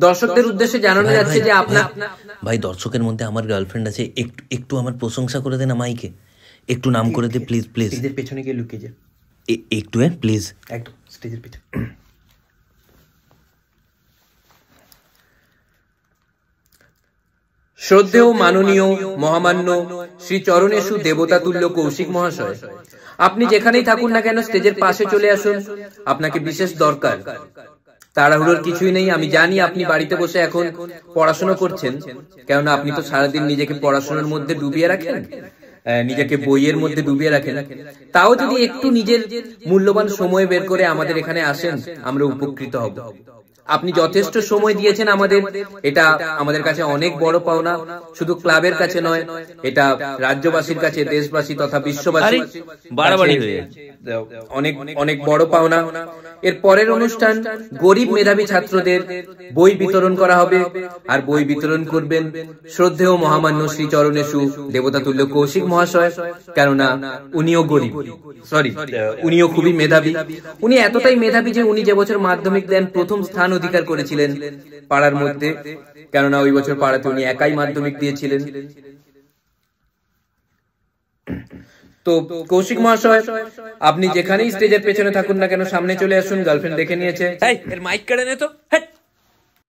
দর্শকদের উদ্দেশ্যে জানানো যাচ্ছে যে আপনার ভাই দর্শকের মধ্যে আমার গার্লফ্রেন্ড আছে, একটু একটু আমার প্রশংসা করে দে না মাইকে, একটু নাম করে দে প্লিজ প্লিজ। স্টেজের পেছনে গিয়ে লুকিয়ে যা একটু, প্লিজ একদম স্টেজের পেছনে। শ্রদ্ধেয় মাননীয় মহামান্য শ্রী চরণেশু দেবতাতুল্য কৌশিক মহাশয়, আপনি যেখানেই থাকুন না কেন স্টেজের পাশে চলে আসুন, আপনাকে বিশেষ দরকার। তাড়াহুড়োর কিছুই নেই, আমি জানি আপনি বাড়িতে বসে এখন পড়াশোনা করছেন, কেননা আপনি তো সারাদিন নিজেকে পড়াশোনার মধ্যে ডুবিয়ে রাখেন, নিজেকে বইয়ের মধ্যে ডুবিয়ে রাখেন। তাও যদি একটু নিজের মূল্যবান সময় বের করে আমাদের এখানে আসেন, আমরা উপকৃত হব। আপনি যথেষ্ট সময় দিয়েছেন আমাদের, এটা আমাদের কাছে অনেক বড় পাওনা। শুধু ক্লাবের কাছে নয়, এটা রাজ্যবাসীর কাছে, দেশবাসী তথা বিশ্ববাসী অনেক অনেক বড় পাওনা। এর পরের অনুষ্ঠান গরিব মেধাবী ছাত্রদের বই বিতরণ করা হবে, আর বই বিতরণ করবেন শ্রদ্ধেয় মহামান্য শ্রী চরণেশু দেবতাতুল্য কৌশিক মহাশয়, কেননা উনিও গরিব, উনিও খুবই মেধাবী। উনি এতটাই মেধাবী যে উনি যে বছর মাধ্যমিক দেন প্রথম স্থান অধিকার করেছিলেন পাড়ার মধ্যে, কেননা ওই বছর পাড়াতে উনি একাই মাধ্যমিক দিয়েছিলেন। তো কৌশিক মহাশয়, আপনি যেখানেই স্টেজের পেছনে থাকুন না কেন সামনে চলে আসুন। গার্লফ্রেন্ড দেখে নিয়েছে, এর মাইক কেড়ে নে তো।